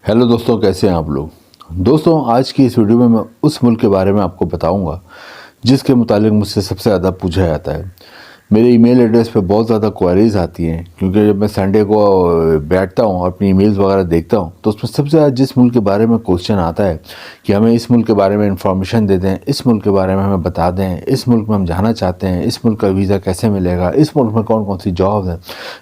Hello दोस्तों, कैसे हैं आप लोग। दोस्तों, आज की इस वीडियो में मैं उस मुल्क के बारे में आपको बताऊंगा जिसके मुतालिक मुझसे सबसे ज़्यादा पूछा जाता है। मेरे ईमेल एड्रेस पे बहुत ज़्यादा क्वेरीज आती हैं, क्योंकि जब मैं संडे को बैठता हूँ अपनी ईमेल्स वगैरह देखता हूँ तो उसमें सबसे ज़्यादा जिस मुल्क के बारे में क्वेश्चन आता है कि हमें इस मुल्क के बारे में इंफॉर्मेशन दे दें, इस मुल्क के बारे में हमें बता दें, इस मुल्क में हम जाना चाहते हैं, इस मुल्क का वीज़ा कैसे मिलेगा, इस मुल्क में कौन कौन सी जॉब हैं।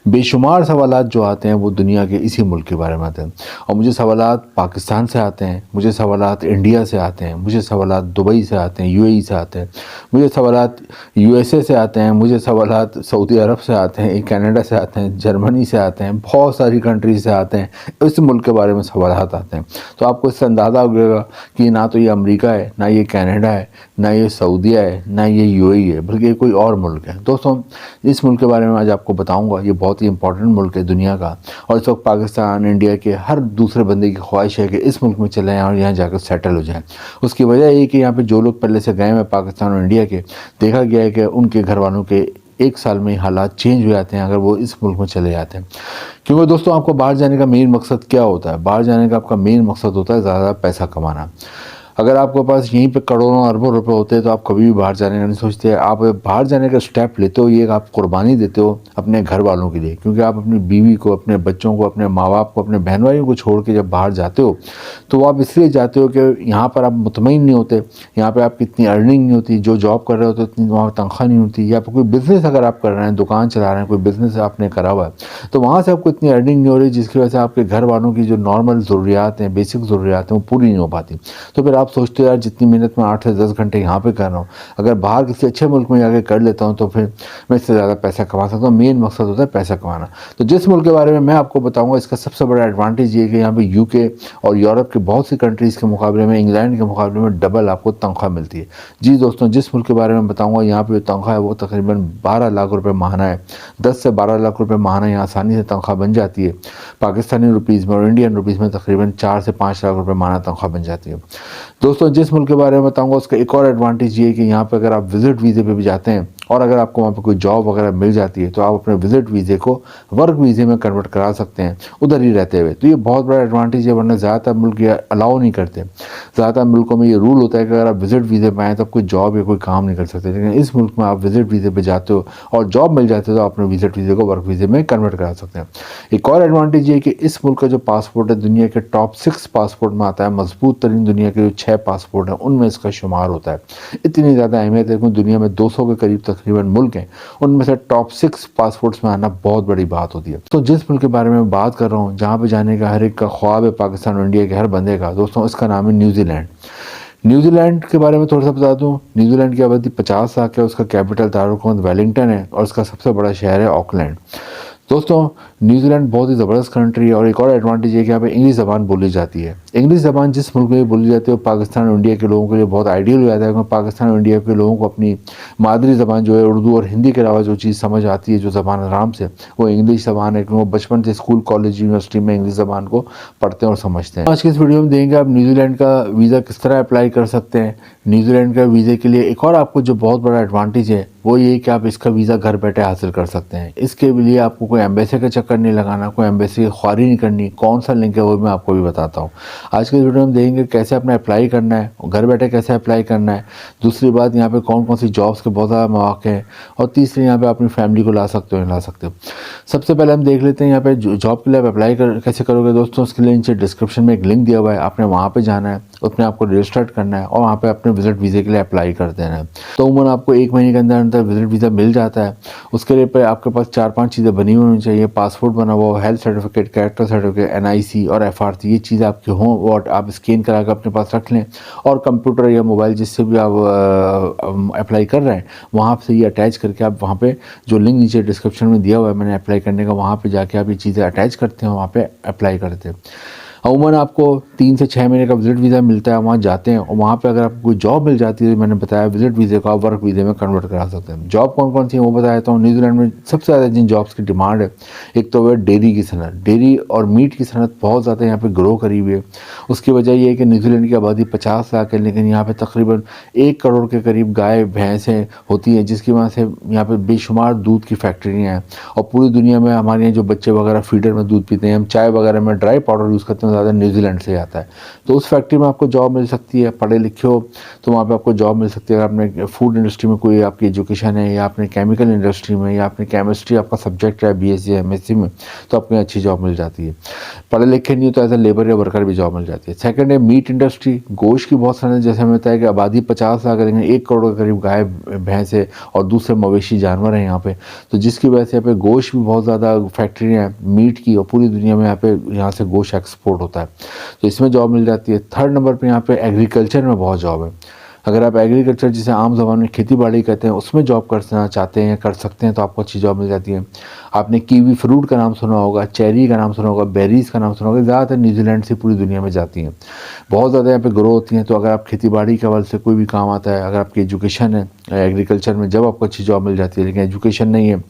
बेशुमार सवालात जो आते हैं वो दुनिया के इसी मुल्क के बारे में आते हैं। और मुझे सवालात पाकिस्तान से आते हैं, मुझे सवालात इंडिया से आते हैं, मुझे सवालात दुबई से आते हैं, यूएई से आते हैं, मुझे सवालात यूएसए से आते हैं, मुझे सवालात सऊदी अरब से आते हैं, कनाडा से आते हैं, जर्मनी से आते हैं, बहुत सारी कंट्री से आते हैं। इस मुल्क के बारे में सवालात आते हैं। तो आपको इससे अंदाज़ा हो गया कि ना तो ये अमेरिका है, ना ये कनाडा है, ना ये सऊदीया है, ना ये यूएई है, बल्कि ये कोई और मुल्क है। दोस्तों, इस मुल्क के बारे में आज आपको बताऊंगा। ये बहुत ही इंपॉर्टेंट मुल्क है दुनिया का, और इस वक्त पाकिस्तान, इंडिया के हर दूसरे बंदे की ख्वाहिश है कि इस मुल्क में चले जाएँ और यहाँ जाकर सेटल हो जाएँ। उसकी वजह ये कि यहाँ पे जो लोग पहले से गए हैं पाकिस्तान और इंडिया के, देखा गया है कि उनके घर वालों के एक साल में हालात चेंज हो जाते हैं अगर वो इस मुल्क में चले जाते हैं। क्योंकि दोस्तों, आपको बाहर जाने का मेन मकसद क्या होता है? बाहर जाने का आपका मेन मकसद होता है ज़्यादा पैसा कमाना। अगर आपके पास यहीं पे करोड़ों अरबों रुपए होते हैं तो आप कभी भी बाहर जाने का नहीं सोचते। आप बाहर जाने का स्टेप लेते हो, ये आप कुर्बानी देते हो अपने घर वालों के लिए, क्योंकि आप अपनी बीवी को, अपने बच्चों को, अपने माँ बाप को, अपने बहन भाइयों को छोड़ के जब बाहर जाते हो तो आप इसलिए जाते हो कि यहाँ पर आप मुतमईन नहीं होते, यहाँ पर आपकी इतनी अर्निंग नहीं होती, जो जॉब कर रहे हो तो इतनी वहाँ तनख्वाह नहीं होती, या कोई बिज़नेस अगर आप कर रहे हैं, दुकान चला रहे हैं, कोई बिज़नेस आपने करा हुआ है तो वहाँ से आपको इतनी अर्निंग नहीं हो रही, जिसकी वजह से आपके घर वालों की जो नॉर्मल ज़रूरियात हैं, बेसिक ज़रूरियात हैं, वो पूरी नहीं हो पाती। तो फिर आप सोचते हो यार, जितनी मेहनत मैं 8 से 10 घंटे यहाँ पे कर रहा हूँ, अगर बाहर किसी अच्छे मुल्क में जाके कर लेता हूँ तो फिर मैं इससे ज़्यादा पैसा कमा सकता हूँ। मेन मकसद होता है पैसा कमाना। तो जिस मुल्क के बारे में मैं आपको बताऊँगा, इसका सबसे बड़ा एडवांटेज ये है कि यहाँ पे यूके और यूरोप के बहुत सी कंट्रीज़ के मुकाबले में, इंग्लैंड के मुकाबले में डबल आपको तनख्वाह मिलती है। जी दोस्तों, जिस मुल्क के बारे में बताऊँगा, यहाँ पर जो तनख्वाह है वो तकरीबन 12 लाख रुपये माहाना है। 10 से 12 लाख रुपये माहाना यहाँ आसानी से तनख्वाह बन जाती है। पाकिस्तानी रुपीज़ में और इंडियन रुपीज़ में तकरीबन 4 से 5 लाख रुपये माहाना तनख्वाह बन जाती है। दोस्तों, जिस मुल्क के बारे में बताऊंगा उसका एक और एडवांटेज ये है कि यहाँ पे अगर आप विजिट वीज़े पे भी जाते हैं और अगर आपको वहाँ पे कोई जॉब वगैरह मिल जाती है तो आप अपने विजिट वीज़े को वर्क वीज़े में कन्वर्ट करा सकते हैं उधर ही रहते हुए। तो ये बहुत बड़ा एडवांटेज है, वरना ज़्यादातर मुल्क ये अलाउ नहीं करते। ज़्यादातर मुल्कों में ये रूल होता है कि अगर आप विजिट वीज़े पर आएँ तो आप कोई जॉब या कोई काम नहीं कर सकते, लेकिन इस मुल्क में आप विजिट वीज़े पर जाते हो और जॉब मिल जाती है तो आप अपने विजिट वीज़े को वर्क वीज़े में कन्वर्ट करा सकते हैं। एक और एडवांटेज ये है कि इस मुल्क का जो पासपोर्ट है दुनिया के टॉप 6 पासपोर्ट में आता है। मजबूत तरीन दुनिया के जो 6 पासपोर्ट हैं उनमें इसका शुमार होता है। इतनी ज़्यादा अहमियत है कि दुनिया में 200 के करीब तकरीबन मुल्क हैं, उनमें से टॉप 6 पासपोर्ट्स में आना बहुत बड़ी बात होती है। तो जिस मुल्क के बारे में बात कर रहा हूँ, जहाँ पे जाने का हर एक का ख्वाब है, पाकिस्तान और इंडिया के हर बंदे का, दोस्तों इसका नाम है न्यूजीलैंड। न्यूजीलैंड के बारे में थोड़ा सा बता दूं। न्यूजीलैंड की आबादी 50 लाख है, उसका कैपिटल दारुल वेलिंगटन है और उसका सबसे बड़ा शहर है ऑकलैंड। दोस्तों, न्यूजीलैंड बहुत ही ज़बरदस्त कंट्री है और एक और एडवांटेज है कि यहाँ पे इंग्लिश ज़बान बोली जाती है। इंग्लिश ज़बान जिस मुल्क में बोली जाती है वो पाकिस्तान और इंडिया के लोगों के लिए बहुत आइडियल हो जाता है, क्योंकि पाकिस्तान और इंडिया के लोगों को अपनी मादरी ज़बान जो है उर्दू और हिंदी के अलावा जो चीज़ समझ आती है, जो ज़बान आराम से, वो इंग्लिश ज़बान है, क्योंकि वो बचपन से स्कूल, कॉलेज, यूनिवर्सिटी में इंग्लिश ज़बान को पढ़ते हैं और समझते हैं। आज की इस वीडियो में देखेंगे आप न्यूजीलैंड का वीज़ा किस तरह अप्लाई कर सकते हैं। न्यूजीलैंड का वीज़े के लिए एक और आपको जो बहुत बड़ा एडवांटेज है वो ये कि आप इसका वीज़ा घर बैठे हासिल कर सकते हैं। इसके लिए आपको कोई एम्बेसी का चक्कर नहीं लगाना, कोई एम्बेसी की ख्वारी नहीं करनी। कौन सा लिंक है वो मैं आपको भी बताता हूँ। आज के वीडियो में देखेंगे कैसे अपना अप्लाई करना है, घर बैठे कैसे अप्लाई करना है। दूसरी बात, यहाँ पे कौन कौन सी जॉब्स के बहुत ज़्यादा मौके हैं। और तीसरी, यहाँ पे अपनी फैमिली को ला सकते हो, नहीं ला सकते हो। सबसे पहले हम देख लेते हैं यहाँ पे जॉब के लिए आप अप्लाई कैसे करोगे। दोस्तों, उसके लिए नीचे डिस्क्रिप्शन में एक लिंक दिया हुआ है, आपने वहाँ पर जाना है, उसमें आपको रजिस्टर करना है और वहाँ पर अपने विजिट वीज़े के लिए अप्लाई कर देना है। तो उम्र आपको 1 महीने के अंदर अंदर विजिट वीज़ा मिल जाता है। उसके लिए पे आपके पास 4-5 चीज़ें बनी होनी चाहिए। पासपोर्ट बना हुआ, health certificate, character certificate, NIC और एफआरसी, ये चीज़ आपकी हों, वो आप स्कैन करा कर अपने पास रख लें। और कंप्यूटर या मोबाइल जिससे भी आप अप्लाई कर रहे हैं वहाँ से ये अटैच करके आप वहाँ पे जो लिंक नीचे डिस्क्रिप्शन में दिया हुआ है मैंने अप्लाई करने का, वहाँ पे जाके आप ये चीज़ें अटैच करते हैं, वहाँ पे अप्लाई करते हैं। अमूमन आपको 3 से 6 महीने का विजिट वीज़ा मिलता है, वहाँ जाते हैं और वहाँ पे अगर आपको कोई जॉब मिल जाती है, मैंने बताया विजिट वीज़े को आप वर्क वीज़े में कन्वर्ट करा सकते हैं। जॉब कौन कौन सी है वो बताया था। न्यूजीलैंड में सबसे ज़्यादा जिन जॉब्स की डिमांड है, एक तो है डेयरी की सनत। डेयरी और मीट की सनत बहुत ज़्यादा यहाँ पे ग्रो करी हुई है। उसकी वजह ये है कि न्यूजीलैंड की आबादी 50 लाख है, लेकिन यहाँ पे तकरीबन 1 करोड़ के करीब गाय भैंसें होती हैं, जिसकी वजह से यहाँ पे बेशुमार दूध की फैक्ट्रियाँ हैं। और पूरी दुनिया में हमारे यहाँ जो बच्चे वगैरह फीडर में दूध पीते हैं, हम चाय वगैरह में ड्राई पाउडर यूज़ करते हैं, ज़्यादा न्यूजीलैंड से आता है। तो उस फैक्ट्री में आपको जॉब मिल सकती है, पढ़े लिखे हो तो वहाँ पे आपको जॉब मिल सकती है। अगर आपने फूड इंडस्ट्री में कोई आपकी एजुकेशन है, या आपने केमिकल इंडस्ट्री में, या आपने केमिस्ट्री आपका सब्जेक्ट है बीएससी एमएससी में, तो आपको अच्छी जॉब मिल जाती है। पढ़े लिखे नहीं हो तो एज ए लेबर या वर्कर भी जॉब मिल जाती है। सेकंड है मीट इंडस्ट्री, गोश्त की बहुत सारे, जैसे हमें बताया कि आबादी 50 लाख करेंगे, 1 करोड़ के करीब गाय भैंस है और दूसरे मवेशी जानवर हैं यहाँ पे, तो जिसकी वजह से यहाँ पे गोश्त भी बहुत ज़्यादा फैक्ट्री है मीट की, और पूरी दुनिया में यहाँ से गोश्त एक्सपोर्ट होता है, तो इसमें जॉब मिल जाती है। थर्ड नंबर पे यहाँ पे एग्रीकल्चर में बहुत जॉब है। अगर आप एग्रीकल्चर, जिसे आम ज़बान में खेती बाड़ी कहते हैं, उसमें जॉब करना चाहते हैं या कर सकते हैं तो आपको अच्छी जॉब मिल जाती है। आपने कीवी फ्रूट का नाम सुना होगा, चेरी का नाम सुना होगा, बेरीज़ का नाम सुना होगा, ज़्यादातर न्यूजीलैंड से पूरी दुनिया में जाती हैं, बहुत ज़्यादा यहाँ पे ग्रो होती हैं। तो अगर आप खेती बाड़ी के हवाले से कोई भी काम आता है, अगर आपकी एजुकेशन है एग्रीकल्चर में, जब आपको अच्छी जॉब मिल जाती है, लेकिन एजुकेशन नहीं है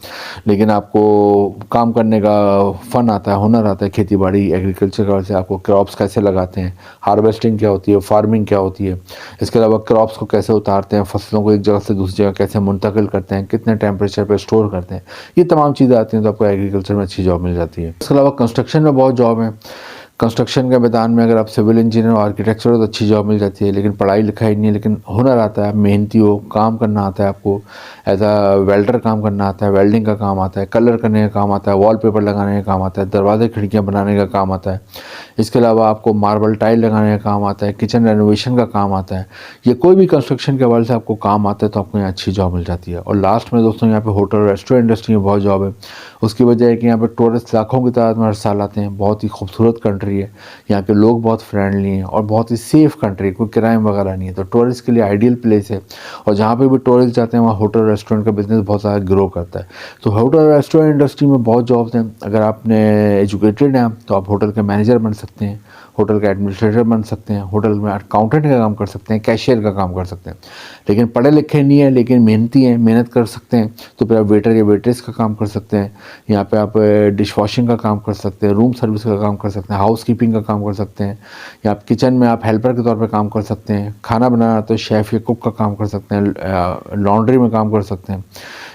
लेकिन आपको काम करने का फ़न आता है, हुनर आता है, खेती बाड़ी एग्रीकल्चर के हवाले से, आपको क्रॉप्स कैसे लगाते हैं, हार्वेस्टिंग क्या होती है, फार्मिंग क्या होती है, इसके अलावा क्रॉप्स को कैसे उतारते हैं, फसलों को एक जगह से दूसरी जगह कैसे मुंतकिल करते हैं, कितने टेम्परेचर पर स्टोर करते हैं, ये तमाम चीज़ें आती हैं, तो आपको एग्रीकल्चर में अच्छी जॉब मिल जाती है। इसके अलावा कंस्ट्रक्शन में बहुत जॉब है। कंस्ट्रक्शन के मैदान में अगर आप सिविल इंजीनियर और आर्किटेक्चर हो तो अच्छी जॉब मिल जाती है, लेकिन पढ़ाई लिखाई नहीं है, लेकिन हुनर आता है, मेहनती हो, काम करना आता है आपको, एज आ वेल्डर काम करना आता है, वेल्डिंग का काम आता है, कलर करने का काम आता है, वॉलपेपर लगाने का काम आता है, दरवाजे खिड़कियाँ बनाने का काम आता है, इसके अलावा आपको मार्बल टाइल लगाने का काम आता है, किचन रेनोवेशन का काम आता है। ये कोई भी कंस्ट्रक्शन के हवाले से आपको काम आता है तो आपको यहाँ अच्छी जॉब मिल जाती है। और लास्ट में दोस्तों यहाँ पे होटल रेस्टोरेंट इंडस्ट्री में बहुत जॉब है। उसकी वजह है कि यहाँ पे टूरिस्ट लाखों की तादाद में हर साल आते हैं, बहुत ही खूबसूरत कंट्री है, यहाँ के लोग बहुत फ्रेंडली हैं और बहुत ही सेफ़ कंट्री, कोई क्राइम वगैरह नहीं है, तो टूरिस्ट के लिए आइडियल प्लेस है। और जहाँ पे भी टूरिस्ट जाते हैं वहाँ होटल रेस्टोरेंट का बिज़नेस बहुत ज़्यादा ग्रो करता है। तो होटल रेस्टोरेंट इंडस्ट्री में बहुत जॉब्स हैं। अगर आपने एजुकेटेड हैं तो आप होटल के मैनेजर बन सकते हैं, होटल का एडमिनिस्ट्रेटर बन सकते हैं, होटल में अकाउंटेंट का काम कर सकते हैं, कैशियर का काम कर सकते हैं। लेकिन पढ़े लिखे नहीं है लेकिन मेहनती हैं, मेहनत कर सकते हैं, तो फिर आप वेटर या वेट्रेस का काम कर सकते हैं। यहाँ पे आप डिश वॉशिंग का काम कर सकते हैं, रूम सर्विस का काम कर सकते हैं, हाउस कीपिंग का काम कर सकते हैं, या आप किचन में आप हेल्पर के तौर पर काम कर सकते हैं, खाना बनाना तो शेफ़ या कुक का काम कर सकते हैं, लॉन्ड्री में काम कर सकते हैं।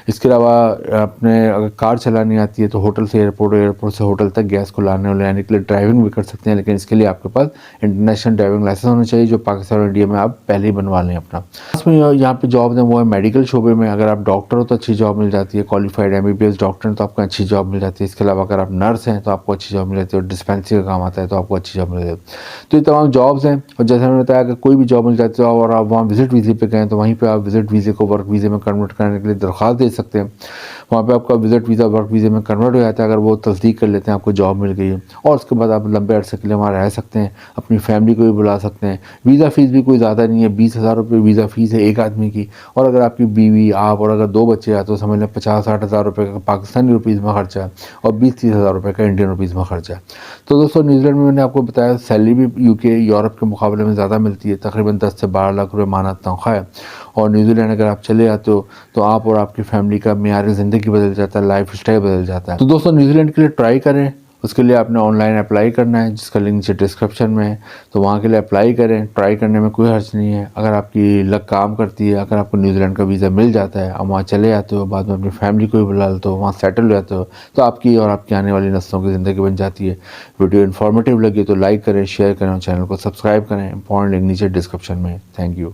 इसके अलावा अपने अगर कार चलानी आती है तो होटल से एयरपोर्ट, एयरपोर्ट से होटल तक गैस को लाने और ले आने के लिए ड्राइविंग भी कर सकते हैं, लेकिन इसके लिए आपके पास इंटरनेशनल ड्राइविंग लाइसेंस होना चाहिए, जो पाकिस्तान और इंडिया में आप पहले ही बनवा लें अपना। इसमें यहाँ पे जॉब है वो है मेडिकल शोबे में। अगर आप डॉक्टर हो तो अच्छी जॉब मिल जाती है, क्वालिफाइड एमबीबीएस डॉक्टर हैं तो आपको अच्छी जॉब मिल जाती है। इसके अलावा अगर आप नर्स हैं तो आपको अच्छी जॉब मिल जाती है, और डिस्पेंसरी का काम आता है तो आपको अच्छी जॉब मिल जाती है। तो ये तमाम जॉब्स हैं। और जैसे मैंने बताया कि कोई भी जॉब मिल जाती है और आप वहाँ विजिट वीज़े पे गए तो वहीं पर आप विजिट वीज़े को वर्क वीज़े में कन्वर्ट करने के लिए दरख्वास्त दे सकते हैं। वहाँ पे आपका विजिट वीज़ा वर्क वीज़े में कन्वर्ट हो जाता है अगर वो तस्दीक कर लेते हैं आपको जॉब मिल गई है, और उसके बाद आप लंबे अरसे के लिए वहाँ रह सकते हैं, अपनी फैमिली को भी बुला सकते हैं। वीज़ा फ़ीस भी कोई ज़्यादा नहीं है, 20,000 रुपये वीज़ा फ़ीस है एक आदमी की, और अगर आपकी बीवी आप और अगर 2 बच्चे हैं तो समझ लें 50-60 हज़ार रुपये का पाकिस्तानी रुपीज़ में खर्चा है और 20-30 हज़ार रुपये का इंडियन रुपीज़ में खर्चा है। तो दोस्तों न्यूजीलैंड में मैंने आपको बताया सैलरी भी यूके यूरोप के मुकाबले में ज़्यादा मिलती है, तकरीबन 10 से 12 लाख रुपये माना तनख्वाह है। और न्यूजीलैंड अगर आप चले जाते हो तो आप और आपकी फैमिली का मेयार ज़िंदगी बदल जाता है, लाइफ स्टाइल बदल जाता है। तो दोस्तों न्यूजीलैंड के लिए ट्राई करें, उसके लिए आपने ऑनलाइन अप्लाई करना है जिसका लिंक नीचे डिस्क्रिप्शन में है, तो वहाँ के लिए अप्लाई करें। ट्राई करने में कोई हर्ज नहीं है। अगर आपकी लक काम करती है, अगर आपको न्यूजीलैंड का वीज़ा मिल जाता है, आप वहाँ चले जाते हो, बाद में अपनी फैमिली को भी बुला लेते हो, वहाँ सेटल हो जाते हो, तो आपकी और आपकी आने वाली नस्लों की ज़िंदगी बन जाती है। वीडियो इन्फॉर्मेटिव लगी तो लाइक करें, शेयर करें और चैनल को सब्सक्राइब करें। इंपॉर्टेंट लिंक नीचे डिस्क्रिप्शन में। Thank you.